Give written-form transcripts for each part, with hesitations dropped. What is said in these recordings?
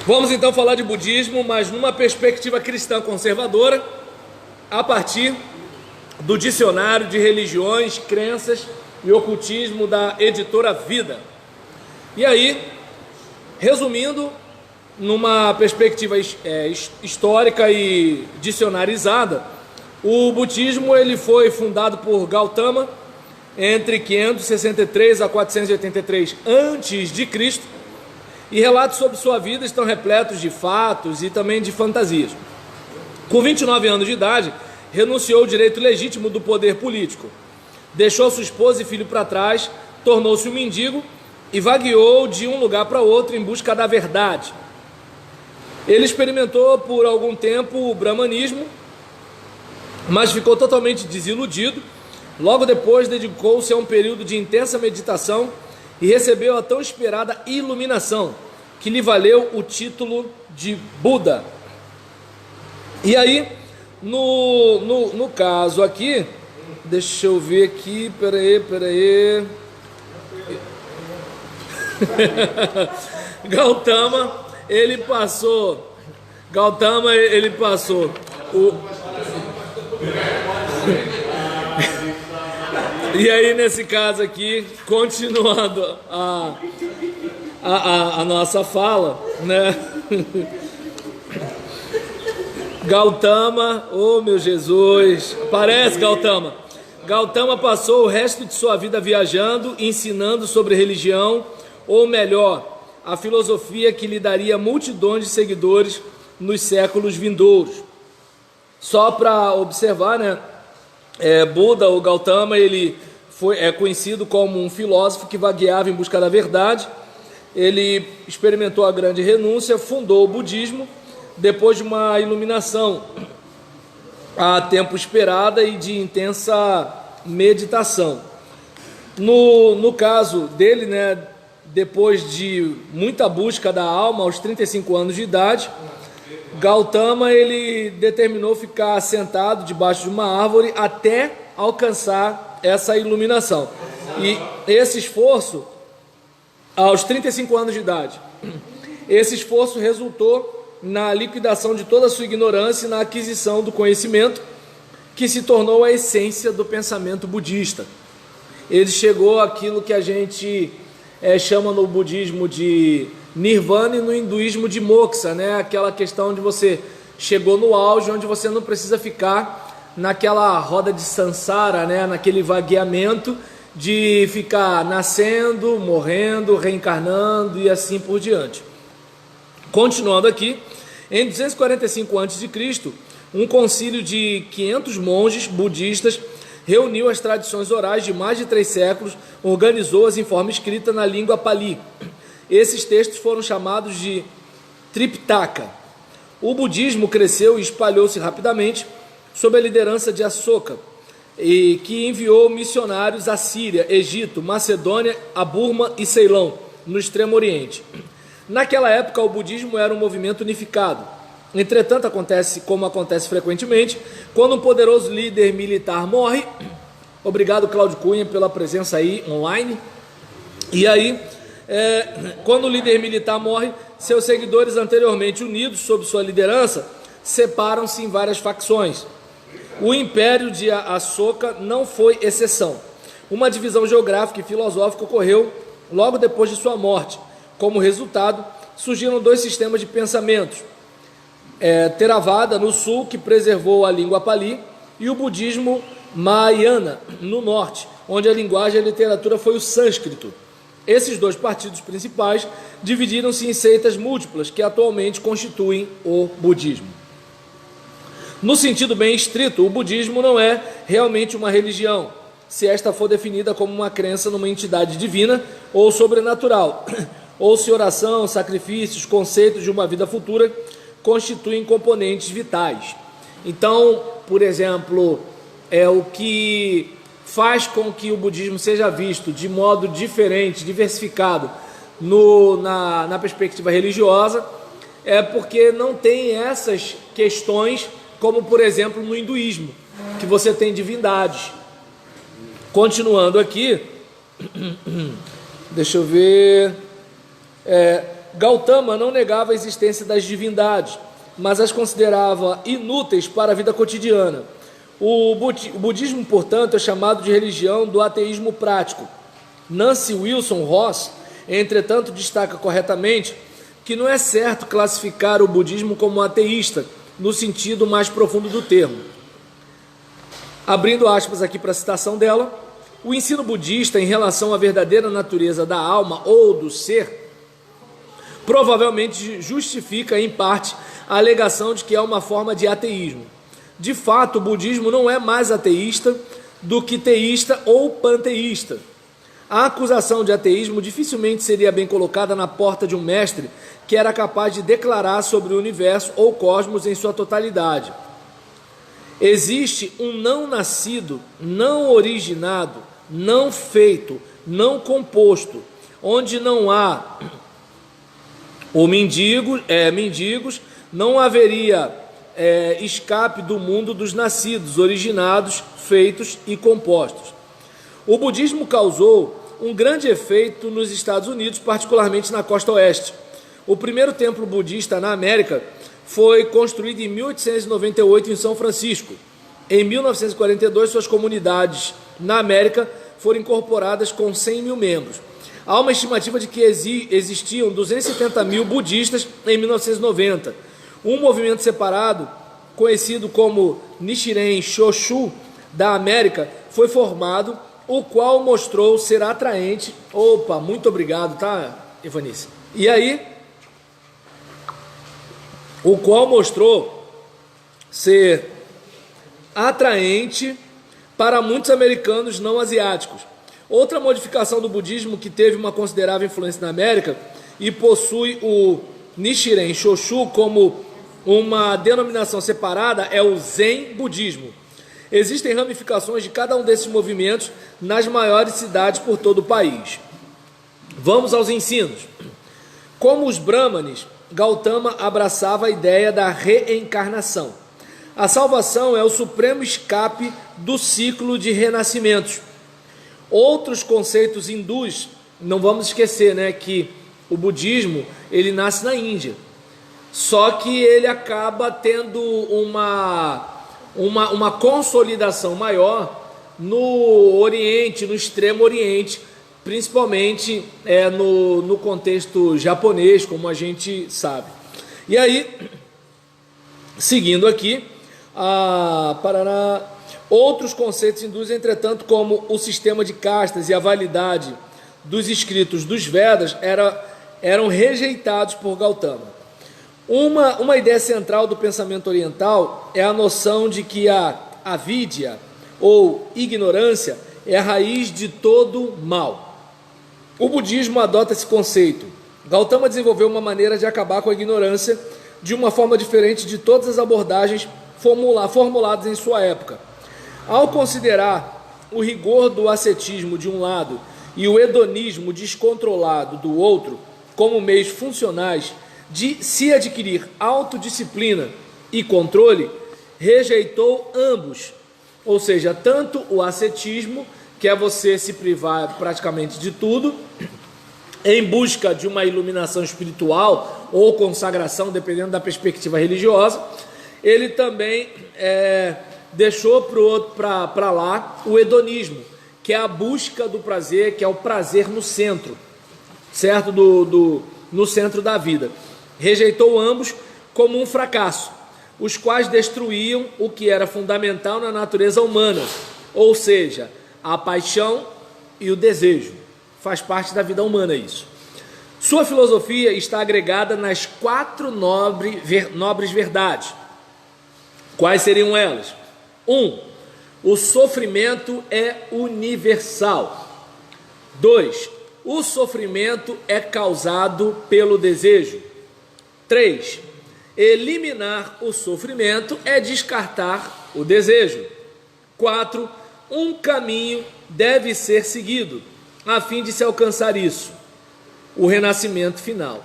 Vamos então falar de budismo, mas numa perspectiva cristã conservadora, a partir do Dicionário de Religiões, Crenças e Ocultismo da editora Vida. E aí, resumindo, numa perspectiva histórica e dicionarizada, o budismo ele foi fundado por Gautama entre 563 a 483 a.C., e relatos sobre sua vida estão repletos de fatos e também de fantasias. Com 29 anos de idade, renunciou ao direito legítimo do poder político, deixou sua esposa e filho para trás, tornou-se um mendigo e vagueou de um lugar para outro em busca da verdade. Ele experimentou por algum tempo o brahmanismo, mas ficou totalmente desiludido. Logo depois dedicou-se a um período de intensa meditação e recebeu a tão esperada iluminação, que lhe valeu o título de Buda. E aí, no caso aqui, deixa eu ver aqui, peraí. Gautama, ele passou o... E aí, nesse caso aqui, continuando a nossa fala, né? Gautama, oh meu Jesus, parece Gautama. Gautama passou o resto de sua vida viajando, ensinando sobre religião, ou melhor, a filosofia que lhe daria multidões de seguidores nos séculos vindouros. Só para observar, né? Buda, ou Gautama, ele é conhecido como um filósofo que vagueava em busca da verdade. Ele experimentou a grande renúncia, fundou o budismo depois de uma iluminação a tempo esperada e de intensa meditação. No caso dele, né, depois de muita busca da alma, aos 35 anos de idade, Gautama ele determinou ficar sentado debaixo de uma árvore até alcançar essa iluminação. E esse esforço, aos 35 anos de idade, esse esforço resultou na liquidação de toda a sua ignorância e na aquisição do conhecimento, que se tornou a essência do pensamento budista. Ele chegou àquilo que a gente chama no budismo de Nirvana e no hinduísmo de Moksha, né? Aquela questão onde você chegou no auge, onde você não precisa ficar naquela roda de samsara, né? Naquele vagueamento de ficar nascendo, morrendo, reencarnando e assim por diante. Continuando aqui, em 245 a.C., um concílio de 500 monges budistas reuniu as tradições orais de mais de 3 séculos, organizou-as em forma escrita na língua Pali. Esses textos foram chamados de Tripitaka. O budismo cresceu e espalhou-se rapidamente sob a liderança de Ashoka, e que enviou missionários à Síria, Egito, Macedônia, a Burma e Ceilão, no Extremo Oriente. Naquela época, o budismo era um movimento unificado. Entretanto, como acontece frequentemente, quando um poderoso líder militar morre, obrigado Cláudio Cunha pela presença aí online, e aí, quando o líder militar morre, seus seguidores anteriormente unidos sob sua liderança, separam-se em várias facções. O Império de Ashoka não foi exceção. Uma divisão geográfica e filosófica ocorreu logo depois de sua morte. Como resultado, surgiram 2 sistemas de pensamentos. Theravada, no sul, que preservou a língua Pali, e o budismo Mahayana, no norte, onde a linguagem e a literatura foi o sânscrito. Esses 2 partidos principais dividiram-se em seitas múltiplas, que atualmente constituem o budismo. No sentido bem estrito, o budismo não é realmente uma religião, se esta for definida como uma crença numa entidade divina ou sobrenatural, ou se oração, sacrifícios, conceitos de uma vida futura constituem componentes vitais. Então, por exemplo, o que faz com que o budismo seja visto de modo diferente, diversificado na perspectiva religiosa, é porque não tem essas questões, como por exemplo no hinduísmo, que você tem divindades. Continuando aqui, deixa eu ver, Gautama não negava a existência das divindades, mas as considerava inúteis para a vida cotidiana. O budismo, portanto, é chamado de religião do ateísmo prático. Nancy Wilson Ross, entretanto, destaca corretamente que não é certo classificar o budismo como ateísta, no sentido mais profundo do termo. Abrindo aspas aqui para a citação dela, o ensino budista em relação à verdadeira natureza da alma ou do ser provavelmente justifica, em parte, a alegação de que é uma forma de ateísmo. De fato, o budismo não é mais ateísta do que teísta ou panteísta. A acusação de ateísmo dificilmente seria bem colocada na porta de um mestre que era capaz de declarar sobre o universo ou cosmos em sua totalidade. Existe um não nascido, não originado, não feito, não composto, onde não há mendigos, não haveria escape do mundo dos nascidos, originados, feitos e compostos. O budismo causou um grande efeito nos Estados Unidos, particularmente na costa oeste. O primeiro templo budista na América foi construído em 1898 em São Francisco. Em 1942, suas comunidades na América foram incorporadas com 100 mil membros. Há uma estimativa de que existiam 270 mil budistas em 1990. Um movimento separado, conhecido como Nichiren Shoshu da América, foi formado, o qual mostrou ser atraente. Opa, muito obrigado, tá, Evanice? E aí, o qual mostrou ser atraente para muitos americanos não asiáticos. Outra modificação do budismo que teve uma considerável influência na América e possui o Nichiren Shoshu como uma denominação separada é o Zen budismo. Existem ramificações de cada um desses movimentos nas maiores cidades por todo o país. Vamos aos ensinos. Como os Brahmanes, Gautama abraçava a ideia da reencarnação. A salvação é o supremo escape do ciclo de renascimentos. Outros conceitos hindus, não vamos esquecer, né, que o budismo ele nasce na Índia, só que ele acaba tendo uma consolidação maior no Oriente, no Extremo Oriente, principalmente no contexto japonês, como a gente sabe. E aí, seguindo aqui, outros conceitos hindus, entretanto, como o sistema de castas e a validade dos escritos dos Vedas eram rejeitados por Gautama. Uma ideia central do pensamento oriental é a noção de que a avidya, ou ignorância, é a raiz de todo mal. O budismo adota esse conceito. Gautama desenvolveu uma maneira de acabar com a ignorância de uma forma diferente de todas as abordagens formuladas em sua época. Ao considerar o rigor do ascetismo de um lado e o hedonismo descontrolado do outro como meios funcionais de se adquirir autodisciplina e controle, rejeitou ambos, ou seja, tanto o ascetismo, que é você se privar praticamente de tudo, em busca de uma iluminação espiritual ou consagração, dependendo da perspectiva religiosa. Ele também deixou para lá o hedonismo, que é a busca do prazer, que é o prazer no centro, certo? No centro da vida. Rejeitou ambos como um fracasso, os quais destruíam o que era fundamental na natureza humana, ou seja, a paixão e o desejo. Faz parte da vida humana isso. Sua filosofia está agregada nas 4 nobres verdades. Quais seriam elas? 1. O sofrimento é universal. 2. O sofrimento é causado pelo desejo. 3. Eliminar o sofrimento é descartar o desejo. 4. Um caminho deve ser seguido a fim de se alcançar isso, o renascimento final.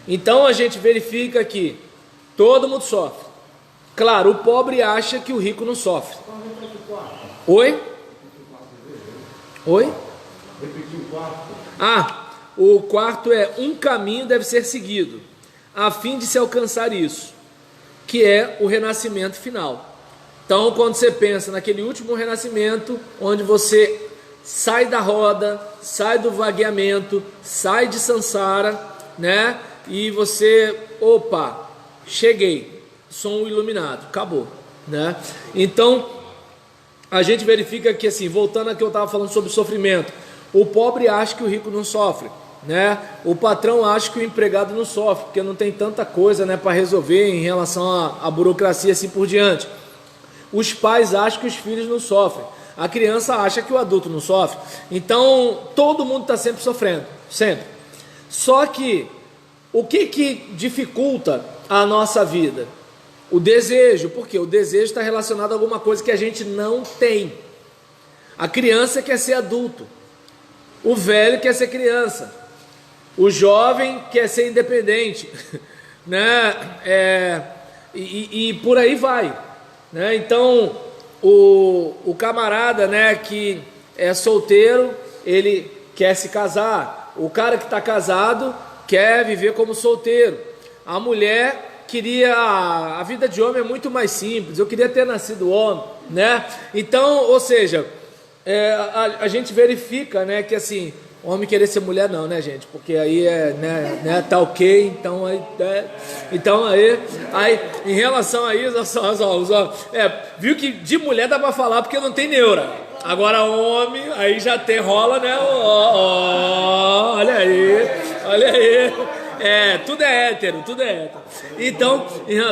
Então a gente verifica que todo mundo sofre. Claro, o pobre acha que o rico não sofre. Oi? Oi? O quarto é: um caminho deve ser seguido, a fim de se alcançar isso, que é o renascimento final. Então, quando você pensa naquele último renascimento, onde você sai da roda, sai do vagueamento, sai de Sansara, né? E você, opa, cheguei, sou um iluminado, acabou, né? Então, a gente verifica que, assim, voltando ao que eu estava falando sobre sofrimento, o pobre acha que o rico não sofre, né? O patrão acha que o empregado não sofre, porque não tem tanta coisa, né, para resolver em relação à burocracia, assim por diante. Os pais acham que os filhos não sofrem, a criança acha que o adulto não sofre. Então, todo mundo está sempre sofrendo, sempre. Só que, o que dificulta a nossa vida? O desejo, porque o desejo está relacionado a alguma coisa que a gente não tem. A criança quer ser adulto, o velho quer ser criança, o jovem quer ser independente, né? E por aí vai, né? Então, o camarada, né, que é solteiro, ele quer se casar. O cara que está casado quer viver como solteiro. A mulher queria, a vida de homem é muito mais simples, eu queria ter nascido homem, né? Então, ou seja, a gente verifica, né, que assim, homem querer ser mulher não, né, gente? Porque aí tá ok, então aí, em relação a isso, viu que de mulher dá pra falar porque não tem neura. Agora homem, aí já rola, né? Olha aí. Tudo é hétero. Então,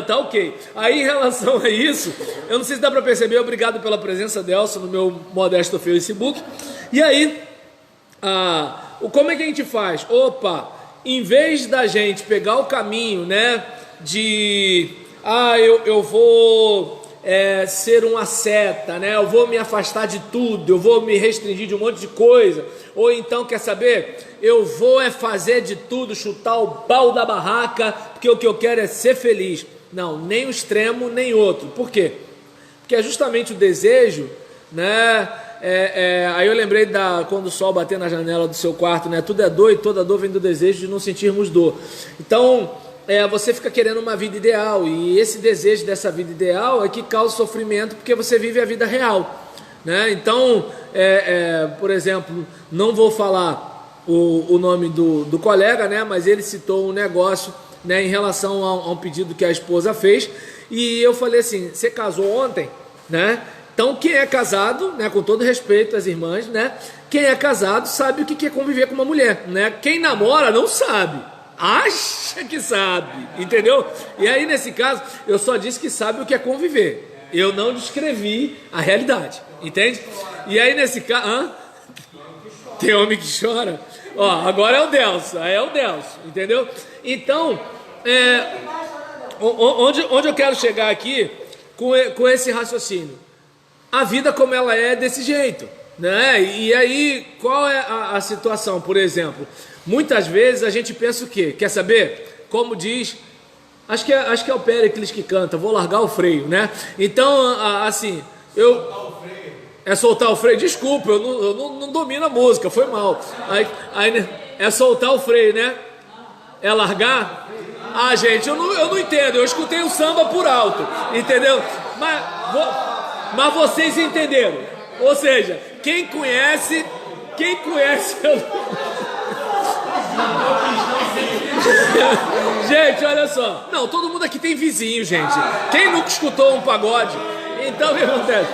tá ok. Aí, em relação a isso, eu não sei se dá para perceber, obrigado pela presença, Delson, no meu modesto Facebook. E aí, como é que a gente faz? Opa, em vez da gente pegar o caminho, né, de, eu vou ser um asceta, né, eu vou me afastar de tudo, eu vou me restringir de um monte de coisa, ou então, quer saber, eu vou fazer de tudo, chutar o pau da barraca, porque o que eu quero é ser feliz. Não, nem um extremo, nem outro. Por quê? Porque é justamente o desejo, né? Aí eu lembrei quando o sol bater na janela do seu quarto, né? Tudo é dor e toda dor vem do desejo de não sentirmos dor. Então, você fica querendo uma vida ideal, e esse desejo dessa vida ideal é que causa sofrimento, porque você vive a vida real, né? Então, por exemplo, não vou falar o nome do colega, né? Mas ele citou um negócio, né, em relação a um pedido que a esposa fez, e eu falei assim: você casou ontem, né? Então, quem é casado, né, com todo respeito às irmãs, né, quem é casado sabe o que é conviver com uma mulher, né? Quem namora não sabe, acha que sabe, entendeu? E aí, nesse caso, eu só disse que sabe o que é conviver, eu não descrevi a realidade, entende? E aí, nesse caso, tem homem que chora? Agora é o Delson, entendeu? Então, onde eu quero chegar aqui com esse raciocínio? A vida como ela é desse jeito, né? E aí, qual é a situação, por exemplo? Muitas vezes a gente pensa o quê? Quer saber? Como diz, acho que é o Péricles que canta, vou largar o freio, né? Então, assim, soltar o freio, desculpa, eu não domino a música, foi mal. Aí é soltar o freio, né? É largar? Gente, eu não entendo, eu escutei o samba por alto, entendeu? Mas vocês entenderam. Ou seja, quem conhece Gente, olha só. Não, todo mundo aqui tem vizinho, gente. Quem nunca escutou um pagode? Então, o que acontece?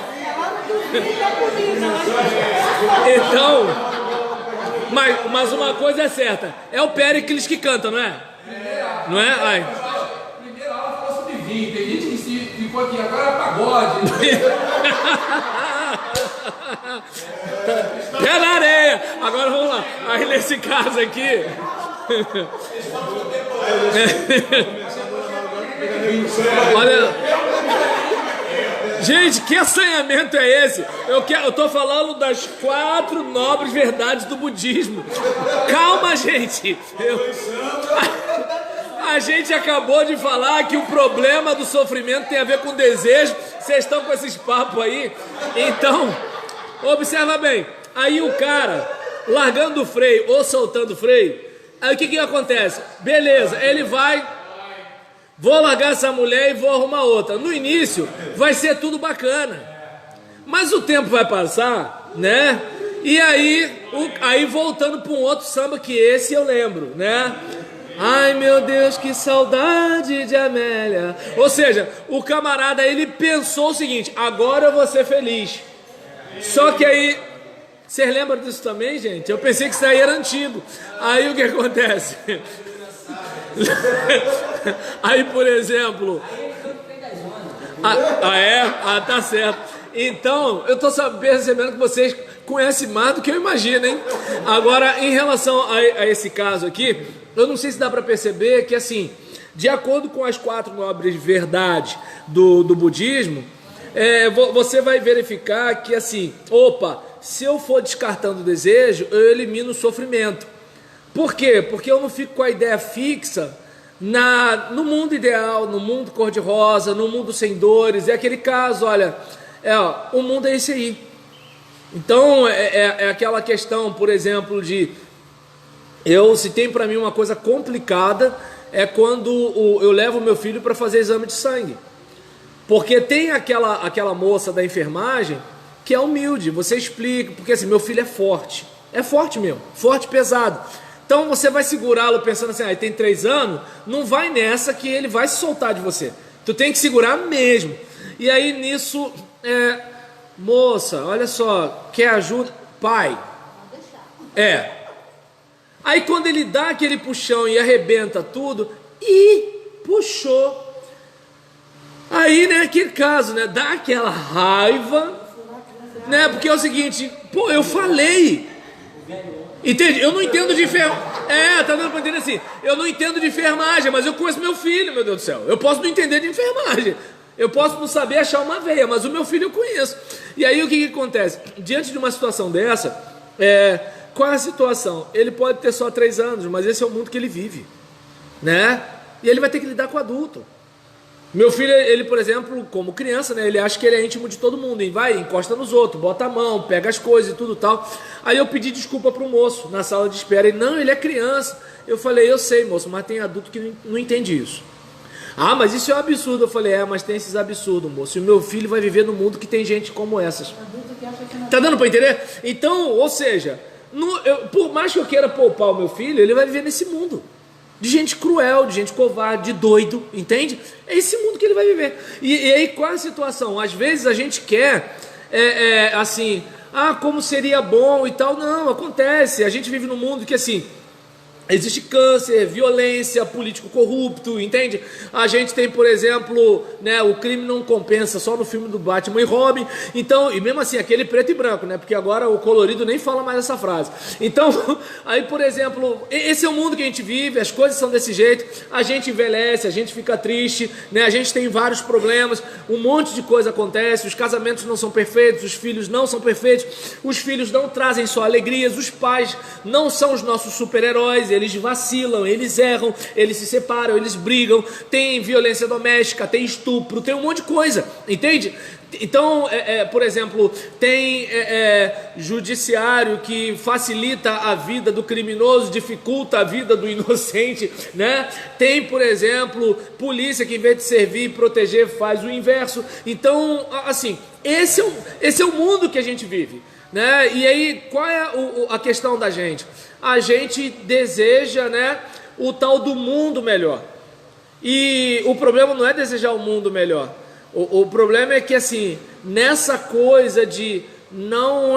Então, mas uma coisa é certa, é o Péricles que canta, não é? Não é? Primeira aula falou sobre vinho, tem gente que ficou aqui, agora é pagode. Pé na areia. Agora vamos lá. Aí nesse caso aqui, olha, gente, que assanhamento é esse? Eu tô falando das 4 nobres verdades do budismo. Calma, gente. A gente acabou de falar que o problema do sofrimento tem a ver com desejo. Vocês estão com esses papos aí? Então, observa bem. Aí o largando o freio ou soltando o freio, aí o que acontece? Beleza, ele vai, vou largar essa mulher e vou arrumar outra. No início vai ser tudo bacana, mas o tempo vai passar, né? E aí voltando para um outro samba que esse eu lembro, né? Ai meu Deus, que saudade de Amélia. Ou seja, o camarada ele pensou o seguinte: agora eu vou ser feliz. Só que aí, vocês lembram disso também, gente? Eu pensei que isso aí era antigo. Aí o que acontece? Aí, por exemplo... tá certo. Então, eu tô percebendo que vocês conhecem mais do que eu imagino, hein? Agora, em relação a esse caso aqui, eu não sei se dá para perceber que, assim, de acordo com as 4 nobres verdades do budismo, você vai verificar que, assim, se eu for descartando o desejo, eu elimino o sofrimento. Por quê? Porque eu não fico com a ideia fixa no mundo ideal, no mundo cor-de-rosa, no mundo sem dores. É aquele caso, olha, o mundo é esse aí. Então, é aquela questão, por exemplo, se tem para mim uma coisa complicada, é quando eu levo meu filho para fazer exame de sangue. Porque tem aquela moça da enfermagem que é humilde, você explica, porque assim, meu filho é forte mesmo, forte, pesado. Então você vai segurá-lo pensando assim, ele tem 3 anos, não vai nessa que ele vai se soltar de você. Tu tem que segurar mesmo. E aí nisso, moça, olha só, quer ajuda? Pai. Aí quando ele dá aquele puxão e arrebenta tudo, puxou. Aí, né, aquele caso, né, dá aquela raiva, né, porque é o seguinte, eu falei, entende? Eu não entendo de enfermagem, tá dando pra entender assim, eu não entendo de enfermagem, mas eu conheço meu filho, meu Deus do céu, eu posso não entender de enfermagem, eu posso não saber achar uma veia, mas o meu filho eu conheço. E aí o que acontece? Diante de uma situação dessa, qual é a situação? Ele pode ter só 3 anos, mas esse é o mundo que ele vive, né, e ele vai ter que lidar com o adulto. Meu filho, ele, por exemplo, como criança, né, ele acha que ele é íntimo de todo mundo, e vai, encosta nos outros, bota a mão, pega as coisas e tudo tal. Aí eu pedi desculpa pro moço na sala de espera, e não, ele é criança. Eu falei, eu sei, moço, mas tem adulto que não entende isso. Ah, mas isso é um absurdo. Eu falei, mas tem esses absurdos, moço, e o meu filho vai viver num mundo que tem gente como essas. Tá dando pra entender? Então, ou seja, por mais que eu queira poupar o meu filho, ele vai viver nesse mundo de gente cruel, de gente covarde, de doido, entende? É esse mundo que ele vai viver. E aí qual é a situação? Às vezes a gente quer, assim, como seria bom e tal. Não, acontece. A gente vive num mundo que, assim, existe câncer, violência, político corrupto, entende? A gente tem, por exemplo, né, o crime não compensa, só no filme do Batman e Robin. Então, e mesmo assim, aquele preto e branco, né? Porque agora o colorido nem fala mais essa frase. Então, aí, por exemplo, esse é o mundo que a gente vive, as coisas são desse jeito, a gente envelhece, a gente fica triste, né? A gente tem vários problemas, um monte de coisa acontece, os casamentos não são perfeitos, os filhos não são perfeitos, os filhos não trazem só alegrias, os pais não são os nossos super-heróis, eles vacilam, eles erram, eles se separam, eles brigam, tem violência doméstica, tem estupro, tem um monte de coisa, entende? Então, por exemplo, tem judiciário que facilita a vida do criminoso, dificulta a vida do inocente, né? Tem, por exemplo, polícia que em vez de servir e proteger faz o inverso. Então, assim, esse é o mundo que a gente vive, né? E aí, qual é a questão da gente? A gente deseja, né, o tal do mundo melhor. E o problema não é desejar o mundo melhor. O problema é que, assim, nessa coisa de não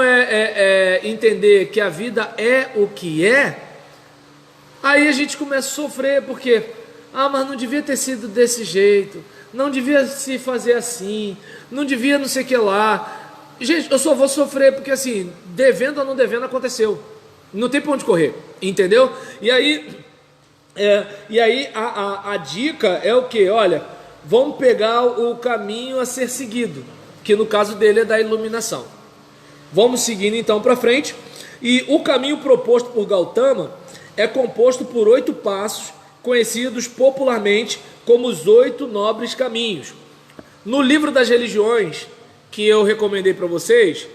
entender que a vida é o que é, aí a gente começa a sofrer, porque, mas não devia ter sido desse jeito, não devia se fazer assim, não devia não sei o que lá. Gente, eu só vou sofrer porque, assim, devendo ou não devendo, aconteceu. Não tem pra onde correr, entendeu? E aí a dica é o que? Olha, vamos pegar o caminho a ser seguido, que no caso dele é da iluminação. Vamos seguindo então para frente. E o caminho proposto por Gautama é composto por 8 passos, conhecidos popularmente como os 8 nobres caminhos. No livro das religiões, que eu recomendei para vocês,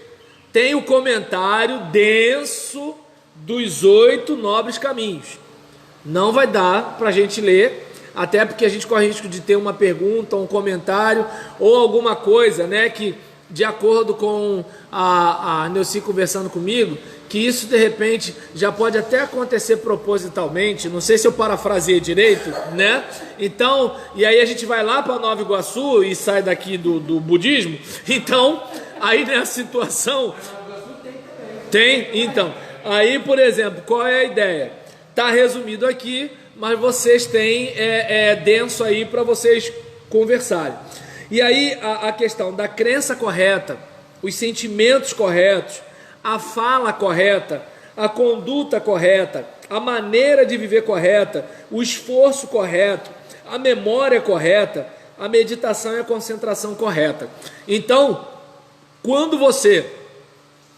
tem o comentário denso dos 8 nobres caminhos. Não vai dar para a gente ler, até porque a gente corre risco de ter uma pergunta, um comentário ou alguma coisa, né, que de acordo com a Neuci conversando comigo, que isso de repente já pode até acontecer propositalmente, não sei se eu parafraseei direito, né? Então, e aí a gente vai lá para Nova Iguaçu e sai daqui do budismo, então, aí nessa situação, então, aí por exemplo, qual é a ideia? Tá resumido aqui, mas vocês têm denso aí para vocês conversarem. E aí a questão da crença correta, os sentimentos corretos, a fala correta, a conduta correta, a maneira de viver correta, o esforço correto, a memória correta, a meditação e a concentração correta. Então, quando você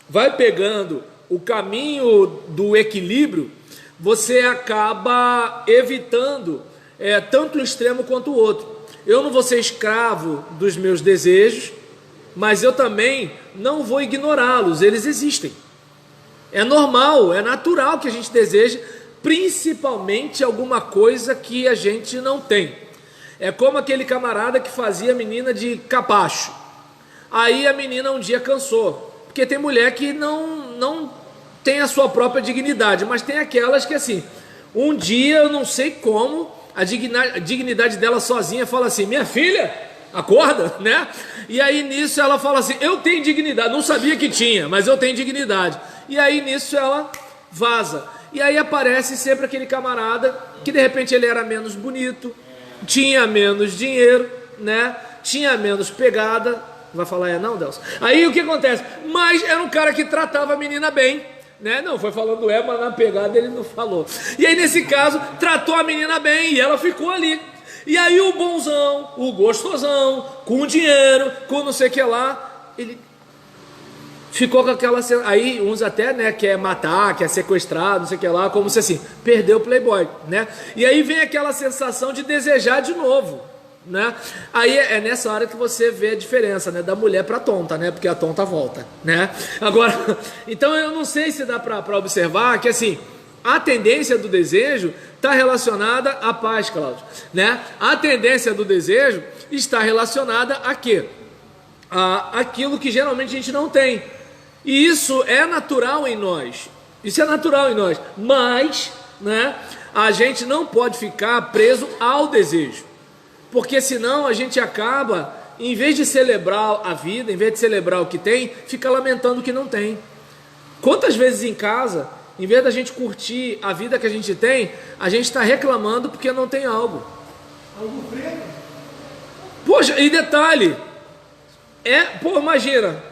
vai pegando o caminho do equilíbrio, você acaba evitando tanto um extremo quanto o outro. Eu não vou ser escravo dos meus desejos, mas eu também não vou ignorá-los, eles existem. É normal, é natural que a gente deseje, principalmente alguma coisa que a gente não tem. É como aquele camarada que fazia a menina de capacho. Aí a menina um dia cansou, porque tem mulher que não tem a sua própria dignidade, mas tem aquelas que assim, um dia eu não sei como, a dignidade dela sozinha fala assim, minha filha, acorda, né? E aí nisso ela fala assim, eu tenho dignidade, não sabia que tinha, mas eu tenho dignidade. E aí nisso ela vaza. E aí aparece sempre aquele camarada que de repente ele era menos bonito, tinha menos dinheiro, né? Tinha menos pegada. Vai falar não, Delcio? Aí o que acontece? Mas era um cara que tratava a menina bem, né? Não, foi falando mas na pegada ele não falou. E aí nesse caso, tratou a menina bem e ela ficou ali. E aí o bonzão, o gostosão, com dinheiro, com não sei o que lá, ele ficou com aquela... Aí uns até, né, quer matar, quer sequestrar, não sei o que lá, como se assim, perdeu o playboy, né? E aí vem aquela sensação de desejar de novo, né? Aí é nessa hora que você vê a diferença, né, da mulher para tonta, né? Porque a tonta volta, né? Agora, então eu não sei se dá para observar que assim, a tendência do desejo está relacionada à paz, Cláudio, né? A tendência do desejo está relacionada a quê? Aquilo que geralmente a gente não tem. E isso é natural em nós. Isso é natural em nós. Mas, né, a gente não pode ficar preso ao desejo. Porque senão a gente acaba, em vez de celebrar a vida, em vez de celebrar o que tem, fica lamentando o que não tem. Quantas vezes em casa, em vez da gente curtir a vida que a gente tem, a gente está reclamando porque não tem algo. Algo preto? Poxa, e detalhe, imagina,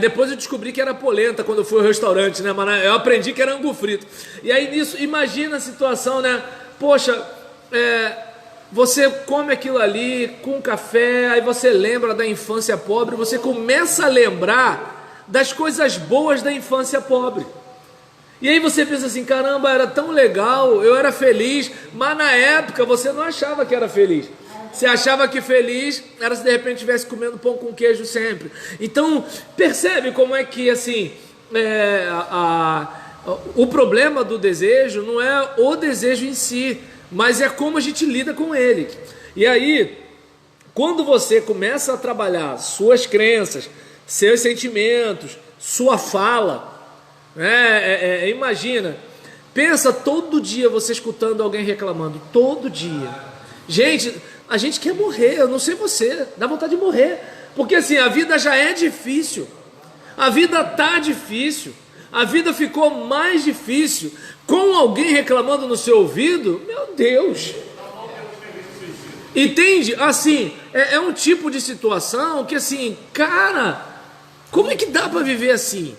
depois eu descobri que era polenta quando eu fui ao restaurante, né, mas eu aprendi que era angu frito. E aí nisso, imagina a situação, né, poxa, você come aquilo ali com café, aí você lembra da infância pobre, você começa a lembrar das coisas boas da infância pobre. E aí você pensa assim, caramba, era tão legal, eu era feliz, mas na época você não achava que era feliz. Você achava que feliz era se de repente estivesse comendo pão com queijo sempre. Então, percebe como é que assim, o problema do desejo não é o desejo em si, mas é como a gente lida com ele. E aí, quando você começa a trabalhar suas crenças, seus sentimentos, sua fala, imagina, pensa todo dia você escutando alguém reclamando, todo dia. Gente, a gente quer morrer, eu não sei você, dá vontade de morrer, porque assim, a vida já é difícil, a vida tá difícil, a vida ficou mais difícil, com alguém reclamando no seu ouvido, meu Deus, entende? Assim, é um tipo de situação que assim, cara, como é que dá para viver assim?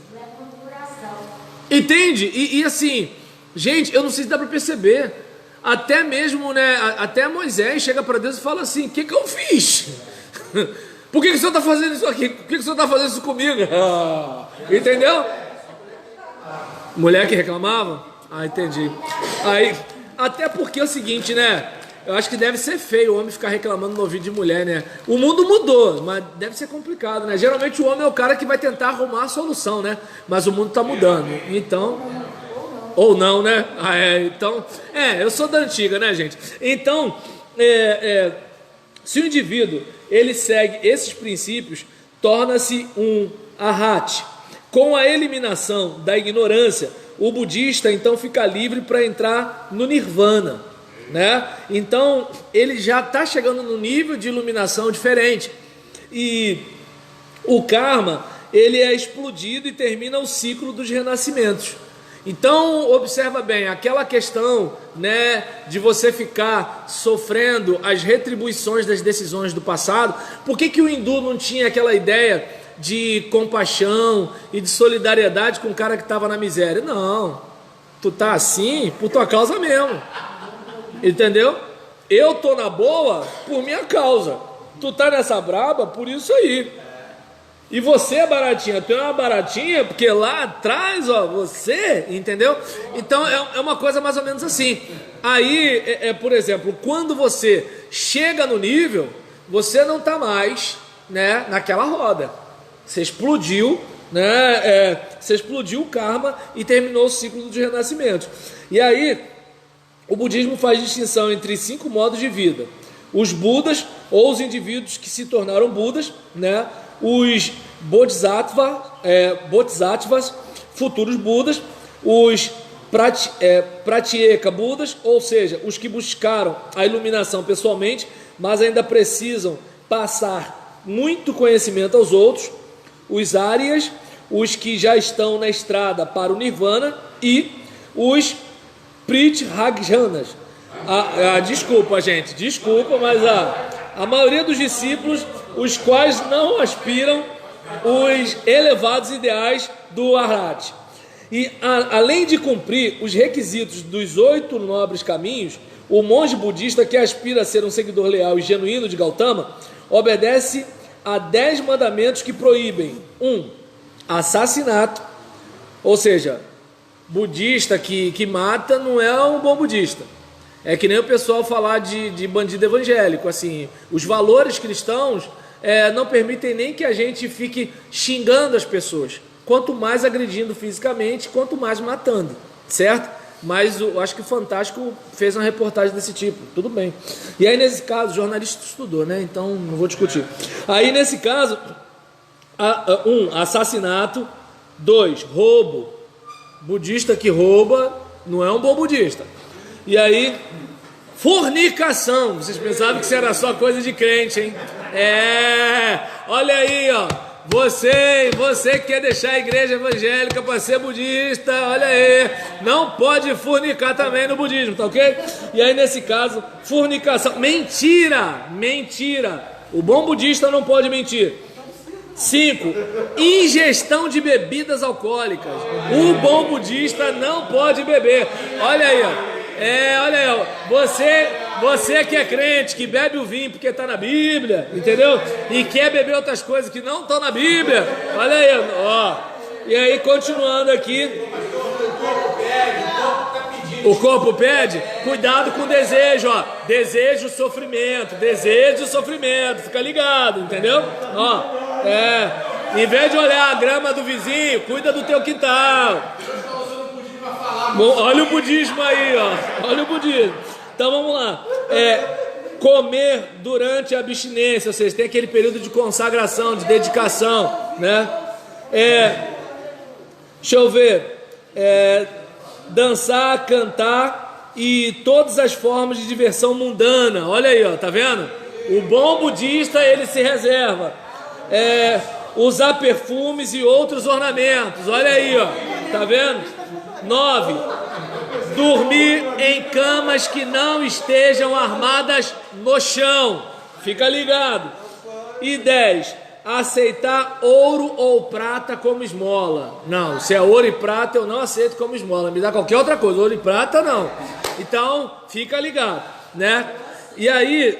Entende? E assim, gente, eu não sei se dá para perceber, até mesmo, né, até Moisés chega para Deus e fala assim, o que eu fiz? Por que o Senhor está fazendo isso aqui? Por que o Senhor está fazendo isso comigo? Entendeu? Mulher que reclamava? Entendi. Aí, até porque é o seguinte, né, eu acho que deve ser feio o homem ficar reclamando no ouvido de mulher, né? O mundo mudou, mas deve ser complicado, né? Geralmente o homem é o cara que vai tentar arrumar a solução, né? Mas o mundo está mudando, então... Ou não, né? Então, eu sou da antiga, né, gente? Então, se o indivíduo ele segue esses princípios, torna-se um arhat. Com a eliminação da ignorância, o budista então fica livre para entrar no nirvana, né? Então ele já está chegando no nível de iluminação diferente, e o karma ele é explodido e termina o ciclo dos renascimentos. Então observa bem, aquela questão, né, de você ficar sofrendo as retribuições das decisões do passado. Por que o hindu não tinha aquela ideia de compaixão e de solidariedade com o cara que estava na miséria? Não, tu tá assim por tua causa mesmo, entendeu? Eu tô na boa por minha causa, tu tá nessa braba por isso aí. E você é baratinha, tu é uma baratinha porque lá atrás, você, entendeu? Então é uma coisa mais ou menos assim. Aí, por exemplo, quando você chega no nível, você não tá mais, né, naquela roda. Você explodiu, né? Você explodiu o karma e terminou o ciclo dos renascimentos. E aí, o budismo faz distinção entre 5 modos de vida: os Budas, ou os indivíduos que se tornaram Budas, né? Os Bodhisattvas, futuros Budas, os Pratyeka Budas, ou seja, os que buscaram a iluminação pessoalmente, mas ainda precisam passar muito conhecimento aos outros, os Árias, os que já estão na estrada para o Nirvana, e os Prithajanas. Desculpa, gente, mas a maioria dos discípulos, os quais não aspiram os elevados ideais do Arhat. E além de cumprir os requisitos dos 8 nobres caminhos, o monge budista que aspira a ser um seguidor leal e genuíno de Gautama obedece a 10 mandamentos que proíbem: 1. Assassinato. Ou seja, budista que mata não é um bom budista. É que nem o pessoal falar de bandido evangélico. Assim, os valores cristãos não permitem nem que a gente fique xingando as pessoas. Quanto mais agredindo fisicamente, quanto mais matando, certo? Mas eu acho que o Fantástico fez uma reportagem desse tipo, tudo bem. E aí nesse caso, o jornalista estudou, né? Então não vou discutir. Aí nesse caso, 1. Assassinato. 2. Roubo. Budista que rouba não é um bom budista. E aí, fornicação. Vocês pensavam que isso era só coisa de crente, hein? Olha aí, ó. Você que quer deixar a igreja evangélica para ser budista, olha aí, não pode fornicar também no budismo, tá ok? E aí nesse caso, fornicação, mentira, o bom budista não pode mentir. 5. Ingestão de bebidas alcoólicas, o bom budista não pode beber. Olha aí, ó. Olha aí, ó. Você que é crente, que bebe o vinho porque está na Bíblia, entendeu? E quer beber outras coisas que não estão na Bíblia, olha aí, ó. E aí, continuando aqui, o corpo pede, cuidado com o desejo, ó. Desejo, sofrimento, fica ligado, entendeu? Ó, em vez de olhar a grama do vizinho, cuida do teu quintal. Bom, olha o budismo aí, ó. Olha o budismo. Então vamos lá. Comer durante a abstinência, ou seja, tem aquele período de consagração, de dedicação, né? Deixa eu ver. Dançar, cantar e todas as formas de diversão mundana. Olha aí, ó, tá vendo? O bom budista, ele se reserva. Usar perfumes e outros ornamentos. Olha aí, ó, tá vendo? 9. Dormir em camas que não estejam armadas no chão. Fica ligado. E 10. Aceitar ouro ou prata como esmola. Não, se é ouro e prata eu não aceito como esmola. Me dá qualquer outra coisa, ouro e prata não. Então, fica ligado, né? E aí,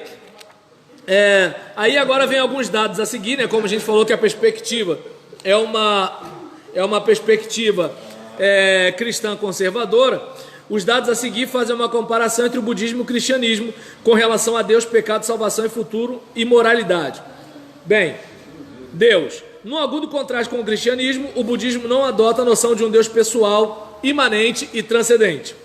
aí agora vem alguns dados a seguir, né? Como a gente falou que a perspectiva é uma perspectiva cristã conservadora. Os dados a seguir fazem uma comparação entre o budismo e o cristianismo com relação a Deus, pecado, salvação e futuro e moralidade. Bem, Deus. No agudo contraste com o cristianismo, o budismo não adota a noção de um Deus pessoal imanente e transcendente.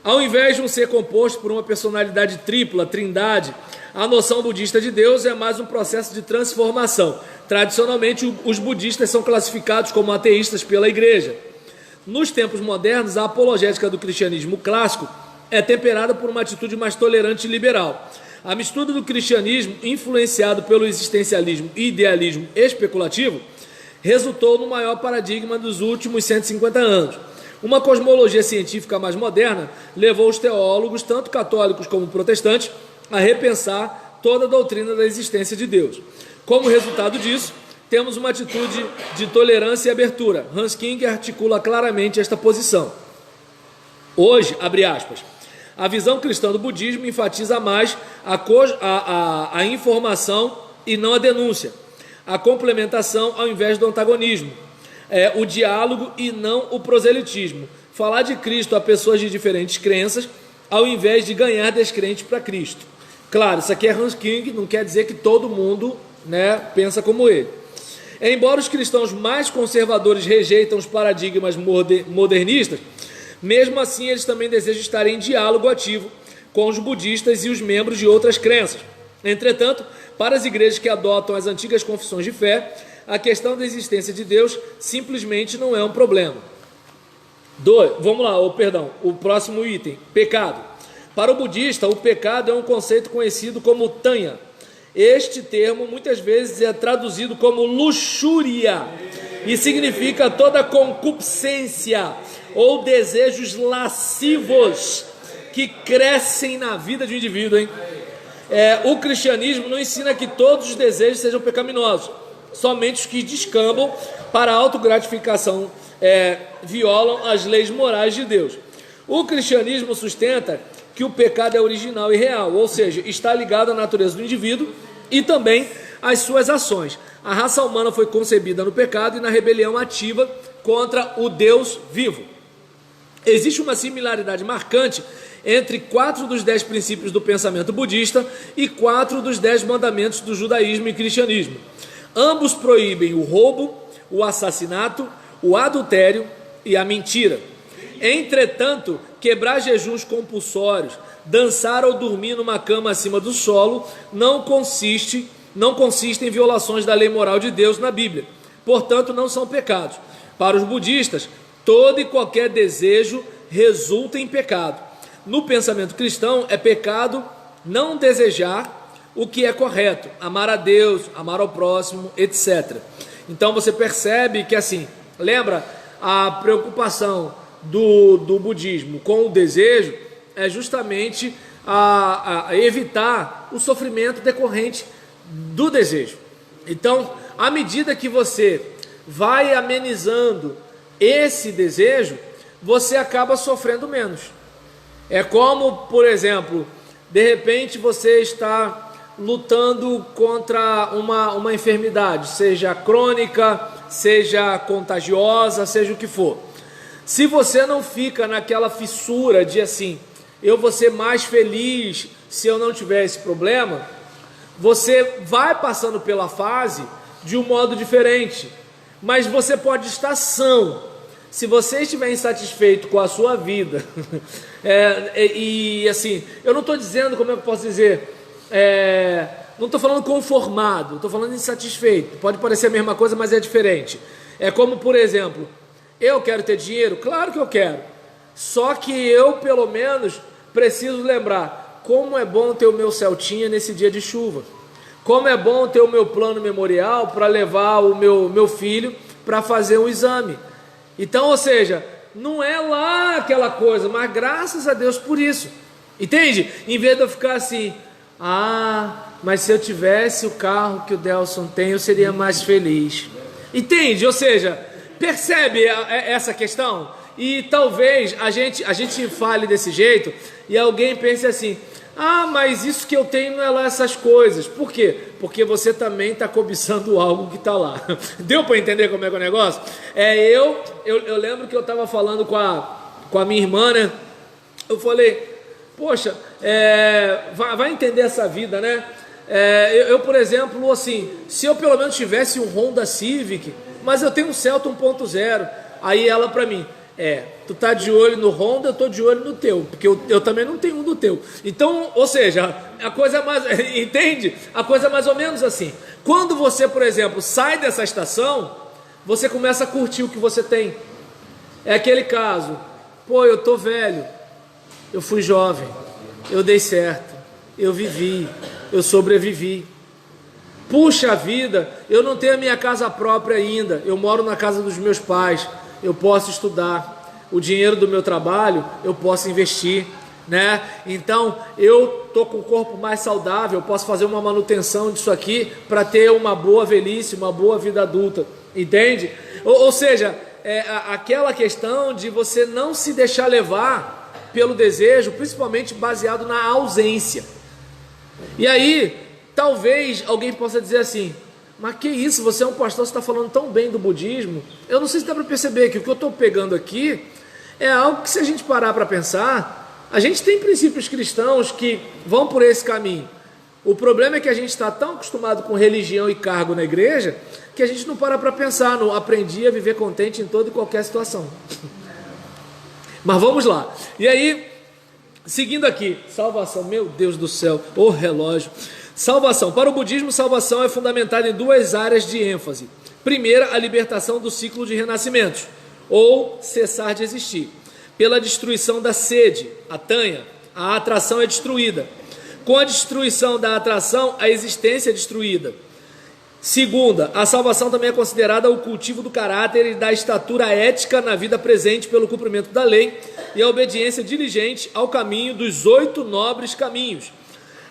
Ao invés de um ser composto por uma personalidade tripla, trindade, a noção budista de Deus é mais um processo de transformação. Tradicionalmente, os budistas são classificados como ateístas pela igreja. Nos tempos modernos, a apologética do cristianismo clássico é temperada por uma atitude mais tolerante e liberal. A mistura do cristianismo, influenciado pelo existencialismo e idealismo especulativo, resultou no maior paradigma dos últimos 150 anos. Uma cosmologia científica mais moderna levou os teólogos, tanto católicos como protestantes, a repensar toda a doutrina da existência de Deus. Como resultado disso, temos uma atitude de tolerância e abertura. Hans King articula claramente esta posição. Hoje, abre aspas, a visão cristã do budismo enfatiza mais a informação e não a denúncia, a complementação ao invés do antagonismo, o diálogo e não o proselitismo, falar de Cristo a pessoas de diferentes crenças, ao invés de ganhar descrentes para Cristo. Claro, isso aqui é Hans King, não quer dizer que todo mundo, pensa como ele. Embora os cristãos mais conservadores rejeitam os paradigmas modernistas, mesmo assim eles também desejam estar em diálogo ativo com os budistas e os membros de outras crenças. Entretanto, para as igrejas que adotam as antigas confissões de fé, a questão da existência de Deus simplesmente não é um problema. O próximo item, pecado. Para o budista, o pecado é um conceito conhecido como tanha. Este termo muitas vezes é traduzido como luxúria e significa toda concupiscência ou desejos lascivos que crescem na vida de um indivíduo. O cristianismo não ensina que todos os desejos sejam pecaminosos, somente os que descambam para a autogratificação violam as leis morais de Deus. O cristianismo sustenta que o pecado é original e real, ou seja, está ligado à natureza do indivíduo e também às suas ações. A raça humana foi concebida no pecado e na rebelião ativa contra o Deus vivo. Existe uma similaridade marcante entre 4 dos 10 princípios do pensamento budista e 4 dos 10 mandamentos do judaísmo e cristianismo. Ambos proíbem o roubo, o assassinato, o adultério e a mentira. Entretanto, quebrar jejuns compulsórios, dançar ou dormir numa cama acima do solo não consiste em violações da lei moral de Deus na Bíblia. Portanto, não são pecados. Para os budistas, todo e qualquer desejo resulta em pecado. No pensamento cristão, é pecado não desejar o que é correto, amar a Deus, amar ao próximo, etc. Então você percebe que assim, lembra a preocupação do budismo com o desejo é justamente a evitar o sofrimento decorrente do desejo. Então, à medida que você vai amenizando esse desejo, você acaba sofrendo menos. É como, por exemplo, de repente você está lutando contra uma enfermidade, seja crônica, seja contagiosa, seja o que for. Se você não fica naquela fissura de assim, eu vou ser mais feliz se eu não tiver esse problema, você vai passando pela fase de um modo diferente, mas você pode estar são. Se você estiver insatisfeito com a sua vida, e assim, eu não estou dizendo, como é que eu posso dizer, não estou falando conformado, estou falando insatisfeito. Pode parecer a mesma coisa, mas é diferente. É como, por exemplo, eu quero ter dinheiro? Claro que eu quero. Só que eu, pelo menos, preciso lembrar como é bom ter o meu Celtinha nesse dia de chuva. Como é bom ter o meu plano memorial para levar o meu filho para fazer um exame. Então, ou seja, não é lá aquela coisa, mas graças a Deus por isso. Entende? Em vez de eu ficar assim, mas se eu tivesse o carro que o Delson tem, eu seria mais feliz. Entende? Ou seja, percebe essa questão? E talvez a gente fale desse jeito e alguém pense assim, mas isso que eu tenho não é lá essas coisas. Por quê? Porque você também está cobiçando algo que está lá. Deu para entender como é que é o negócio? Eu lembro que eu estava falando com a minha irmã, né? Eu falei, poxa, vai entender essa vida, né? Eu, por exemplo, assim, se eu pelo menos tivesse um Honda Civic, mas eu tenho um Celta 1.0, aí ela para mim, Tu tá de olho no Honda, eu tô de olho no teu, porque eu também não tenho um do teu. Então, ou seja, a coisa é mais, entende? A coisa é mais ou menos assim. Quando você, por exemplo, sai dessa estação, você começa a curtir o que você tem. É aquele caso, pô, eu tô velho, eu fui jovem, eu dei certo, eu vivi, eu sobrevivi. Puxa vida, eu não tenho a minha casa própria ainda, eu moro na casa dos meus pais, eu posso estudar, o dinheiro do meu trabalho eu posso investir, né? Então eu tô com o corpo mais saudável, eu posso fazer uma manutenção disso aqui para ter uma boa velhice, uma boa vida adulta, entende? Ou seja, aquela questão de você não se deixar levar pelo desejo, principalmente baseado na ausência. E aí, talvez alguém possa dizer assim, mas que isso, você é um pastor, você está falando tão bem do budismo. Eu não sei se dá para perceber que o que eu estou pegando aqui é algo que, se a gente parar para pensar, a gente tem princípios cristãos que vão por esse caminho. O problema é que a gente está tão acostumado com religião e cargo na igreja que a gente não para pensar no aprendi a viver contente em toda e qualquer situação. Mas vamos lá. E aí, seguindo aqui, salvação, meu Deus do céu, o relógio. Salvação. Para o budismo, salvação é fundamentada em duas áreas de ênfase. Primeira, a libertação do ciclo de renascimentos, ou cessar de existir. Pela destruição da sede, a tanha, a atração é destruída. Com a destruição da atração, a existência é destruída. Segunda, a salvação também é considerada o cultivo do caráter e da estatura ética na vida presente pelo cumprimento da lei e a obediência diligente ao caminho dos 8 nobres caminhos.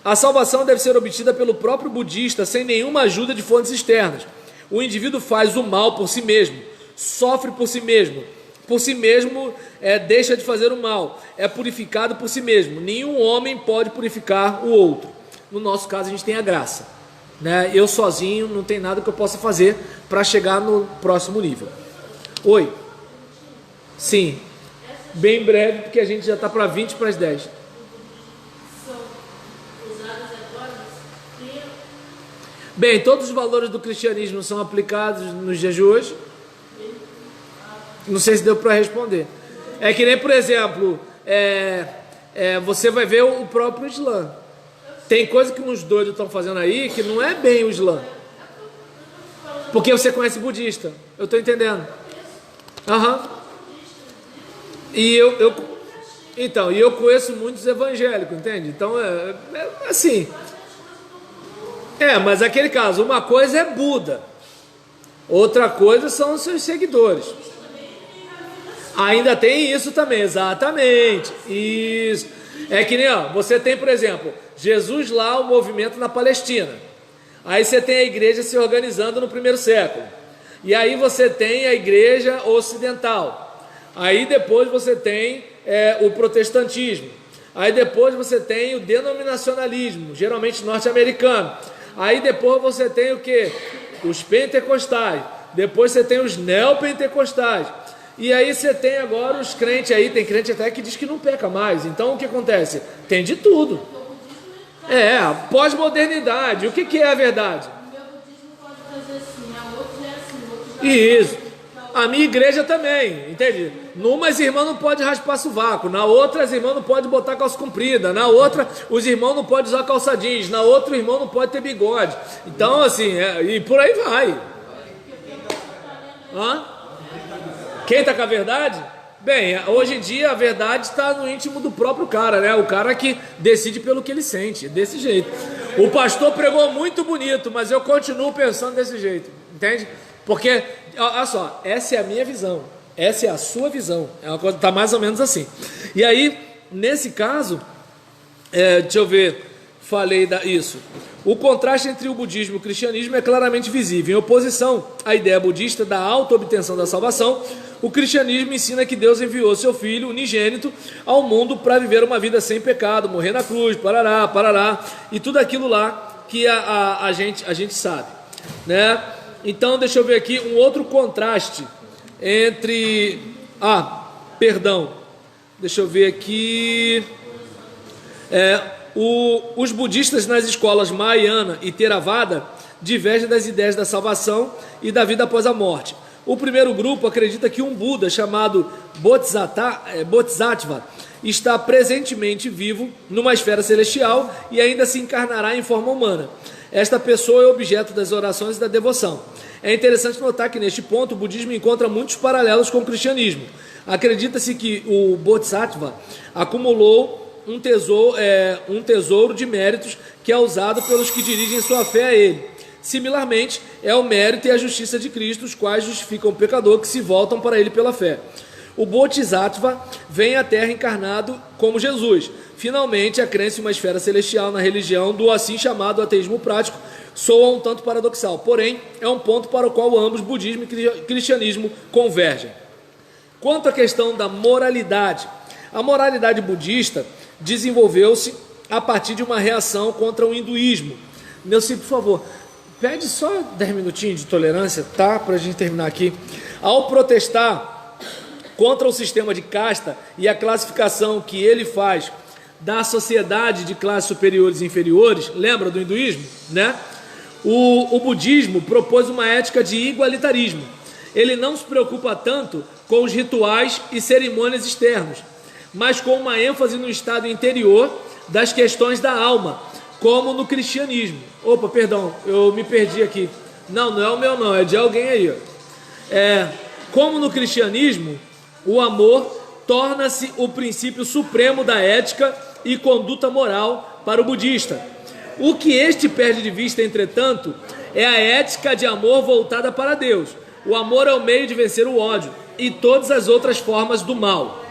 A salvação deve ser obtida pelo próprio budista, sem nenhuma ajuda de fontes externas. O indivíduo faz o mal por si mesmo, sofre por si mesmo, deixa de fazer o mal, é purificado por si mesmo. Nenhum homem pode purificar o outro. No nosso caso, a gente tem a graça, né? Eu sozinho não tem nada que eu possa fazer para chegar no próximo nível. Oi? Sim. Bem breve, porque a gente já está para 20 para as 10. Bem, todos os valores do cristianismo são aplicados nos dias de hoje. Não sei se deu para responder. É que nem, por exemplo, você vai ver o próprio Islã. Tem coisa que uns doidos estão fazendo aí que não é bem o Islã. Porque você conhece budista. Eu estou entendendo. Aham. E eu conheço muitos evangélicos, entende? Então, assim... mas aquele caso, uma coisa é Buda, outra coisa são os seus seguidores. Ainda tem isso também, exatamente. Isso. É que nem, você tem, por exemplo, Jesus lá, o movimento na Palestina. Aí você tem a igreja se organizando no 1º século. E aí você tem a igreja ocidental. Aí depois você tem o protestantismo. Aí depois você tem o denominacionalismo, geralmente norte-americano. Aí depois você tem o que? Os pentecostais. Depois você tem os neopentecostais. E aí você tem agora os crentes aí. Tem crente até que diz que não peca mais. Então o que acontece? Tem de tudo. Pós-modernidade. O que é a verdade? O meu budismo pode fazer assim, a outra é assim, o outro já isso. A minha igreja também, entende? Numa as irmãs não podem raspar sovaco, na outra as irmãs não podem botar calça comprida, na outra os irmãos não podem usar calça jeans, na outra o irmão não pode ter bigode. Então assim, e por aí vai. Quem está com a verdade? Bem, hoje em dia a verdade está no íntimo do próprio cara, né? O cara que decide pelo que ele sente, desse jeito. O pastor pregou muito bonito, mas eu continuo pensando desse jeito, entende? Porque, olha só, essa é a minha visão, essa é a sua visão, é uma coisa, tá mais ou menos assim. E aí, nesse caso, deixa eu ver, falei isso. O contraste entre o budismo e o cristianismo é claramente visível. Em oposição à ideia budista da auto-obtenção da salvação, o cristianismo ensina que Deus enviou seu Filho unigênito ao mundo para viver uma vida sem pecado, morrer na cruz, parará, e tudo aquilo lá que a gente sabe, né? Então, deixa eu ver aqui um outro contraste entre... Deixa eu ver aqui... Os budistas nas escolas Mahayana e Theravada divergem das ideias da salvação e da vida após a morte. O primeiro grupo acredita que um Buda chamado Bodhisattva está presentemente vivo numa esfera celestial e ainda se encarnará em forma humana. Esta pessoa é objeto das orações e da devoção. É interessante notar que neste ponto o budismo encontra muitos paralelos com o cristianismo. Acredita-se que o Bodhisattva acumulou um tesouro de méritos que é usado pelos que dirigem sua fé a ele. Similarmente, é o mérito e a justiça de Cristo, os quais justificam o pecador que se voltam para ele pela fé. O Bodhisattva vem à Terra encarnado como Jesus. Finalmente, a crença em uma esfera celestial na religião do assim chamado ateísmo prático soa um tanto paradoxal, porém, é um ponto para o qual ambos, budismo e cristianismo, convergem. Quanto à questão da moralidade, a moralidade budista desenvolveu-se a partir de uma reação contra o hinduísmo. Nelson, por favor, pede só 10 minutinhos de tolerância, tá? Para a gente terminar aqui. Ao protestar contra o sistema de casta e a classificação que ele faz da sociedade de classes superiores e inferiores, lembra do hinduísmo, né? O budismo propôs uma ética de igualitarismo. Ele não se preocupa tanto com os rituais e cerimônias externos, mas com uma ênfase no estado interior das questões da alma, como no cristianismo. Opa, perdão, eu me perdi aqui. Não é o meu não, é de alguém aí. Como no cristianismo, o amor torna-se o princípio supremo da ética e conduta moral para o budista. O que este perde de vista, entretanto, é a ética de amor voltada para Deus. O amor é o meio de vencer o ódio e todas as outras formas do mal.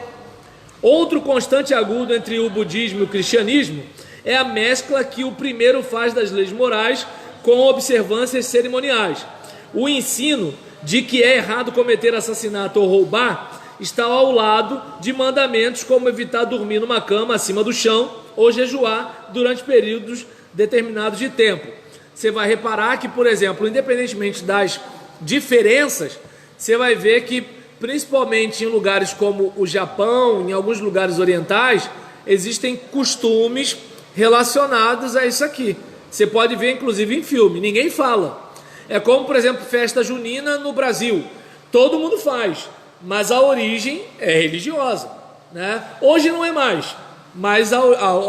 Outro constante agudo entre o budismo e o cristianismo é a mescla que o primeiro faz das leis morais com observâncias cerimoniais. O ensino de que é errado cometer assassinato ou roubar está ao lado de mandamentos como evitar dormir numa cama acima do chão ou jejuar durante períodos determinados de tempo. Você vai reparar que, por exemplo, independentemente das diferenças, você vai ver que, principalmente em lugares como o Japão, em alguns lugares orientais, existem costumes relacionados a isso aqui. Você pode ver, inclusive, em filme, ninguém fala. É como, por exemplo, festa junina no Brasil. Todo mundo faz, mas a origem é religiosa, né? Hoje não é mais, mas a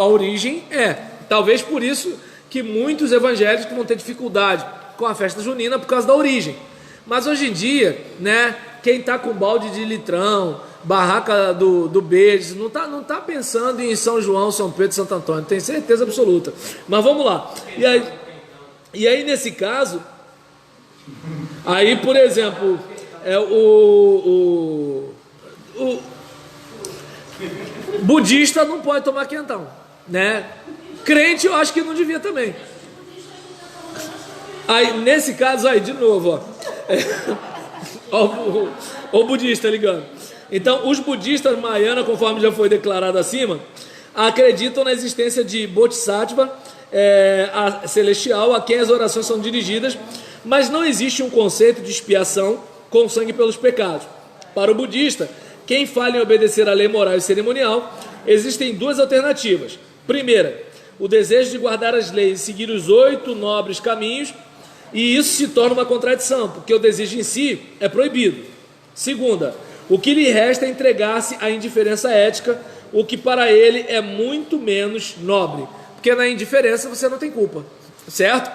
origem é. Talvez por isso que muitos evangélicos vão ter dificuldade com a festa junina por causa da origem. Mas hoje em dia, né, quem está com balde de litrão, barraca do beijo, não tá pensando em São João, São Pedro, Santo Antônio, tem certeza absoluta. Mas vamos lá. E aí nesse caso, aí por exemplo, o budista não pode tomar quentão, né? Crente eu acho que não devia também. Aí nesse caso aí, de novo, ó, o budista ligando. Então, os budistas Mahayana, conforme já foi declarado acima, acreditam na existência de Bodhisattva celestial a quem as orações são dirigidas, mas não existe um conceito de expiação com sangue pelos pecados. Para o budista, quem falha em obedecer à lei moral e cerimonial, existem duas alternativas. Primeira, o desejo de guardar as leis e seguir os 8 nobres caminhos, e isso se torna uma contradição, porque o desejo em si é proibido. Segunda, o que lhe resta é entregar-se à indiferença ética, o que para ele é muito menos nobre, porque na indiferença você não tem culpa, certo?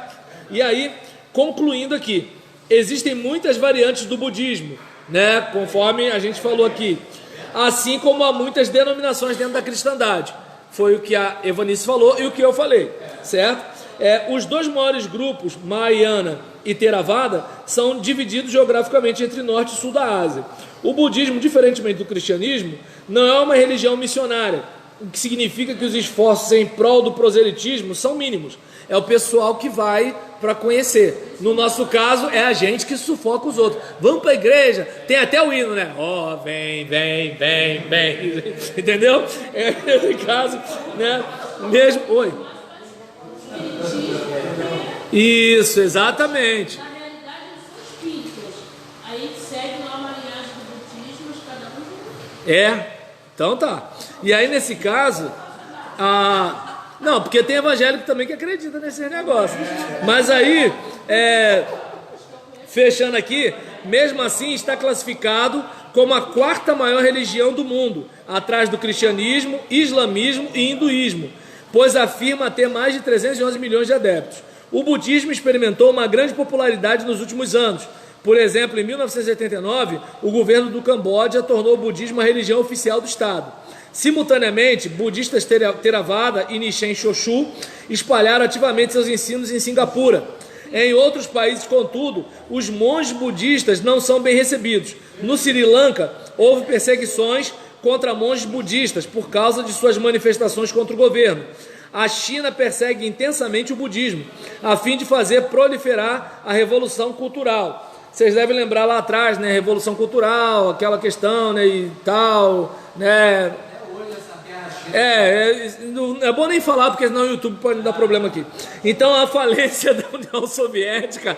E aí, concluindo aqui, existem muitas variantes do budismo, né? Conforme a gente falou aqui, assim como há muitas denominações dentro da cristandade. Foi o que a Evanice falou e o que eu falei, certo? Os dois maiores grupos, Mahayana e Theravada, são divididos geograficamente entre norte e sul da Ásia. O budismo, diferentemente do cristianismo, não é uma religião missionária, o que significa que os esforços em prol do proselitismo são mínimos. É o pessoal que vai para conhecer. No nosso caso, é a gente que sufoca os outros. Vamos para a igreja, tem até o hino, né? Ó, vem. Entendeu? Nesse caso, né? Mesmo. Oi. Isso, exatamente. Na realidade, eles são espíritas. Aí segue lá uma linhagem do budismo, mas cada um. Então tá. E aí, nesse caso, não, porque tem evangélico também que acredita nesse negócio. Mas aí, Fechando aqui, mesmo assim está classificado como a quarta maior religião do mundo, atrás do cristianismo, islamismo e hinduísmo, pois afirma ter mais de 311 milhões de adeptos. O budismo experimentou uma grande popularidade nos últimos anos. Por exemplo, em 1989, o governo do Camboja tornou o budismo a religião oficial do Estado. Simultaneamente, budistas Theravada e Nichiren Shoshu espalharam ativamente seus ensinos em Singapura. Em outros países, contudo, os monges budistas não são bem recebidos. No Sri Lanka, houve perseguições contra monges budistas por causa de suas manifestações contra o governo. A China persegue intensamente o budismo, a fim de fazer proliferar a revolução cultural. Vocês devem lembrar lá atrás, né, Revolução Cultural, aquela questão, né, e tal, né. Não é bom nem falar, porque senão o YouTube pode dar problema aqui. Então, a falência da União Soviética,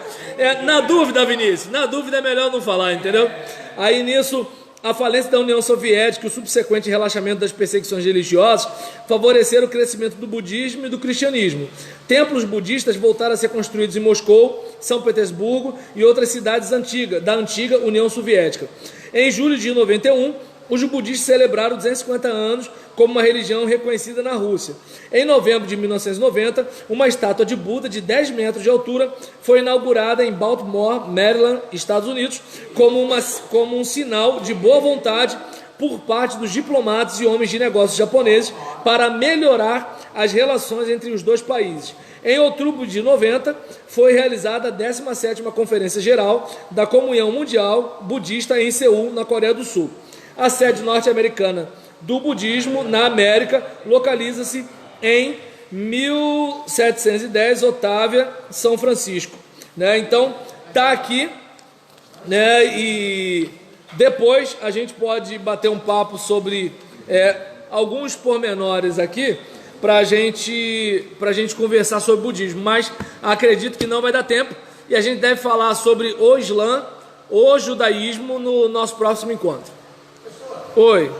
na dúvida, Vinícius, na dúvida é melhor não falar, entendeu? Aí nisso, a falência da União Soviética e o subsequente relaxamento das perseguições religiosas favoreceram o crescimento do budismo e do cristianismo. Templos budistas voltaram a ser construídos em Moscou, São Petersburgo e outras cidades da antiga União Soviética. Em julho de 91, os budistas celebraram 250 anos como uma religião reconhecida na Rússia. Em novembro de 1990, uma estátua de Buda de 10 metros de altura foi inaugurada em Baltimore, Maryland, Estados Unidos, como um sinal de boa vontade por parte dos diplomatas e homens de negócios japoneses para melhorar as relações entre os dois países. Em outubro de 90, foi realizada a 17ª Conferência Geral da Comunhão Mundial Budista em Seul, na Coreia do Sul. A sede norte-americana do budismo na América localiza-se em 1710, Otávia, São Francisco. Né? Então, tá aqui, né? E depois a gente pode bater um papo sobre alguns pormenores aqui para a gente conversar sobre budismo, mas acredito que não vai dar tempo e a gente deve falar sobre o Islã, o judaísmo no nosso próximo encontro. Oi.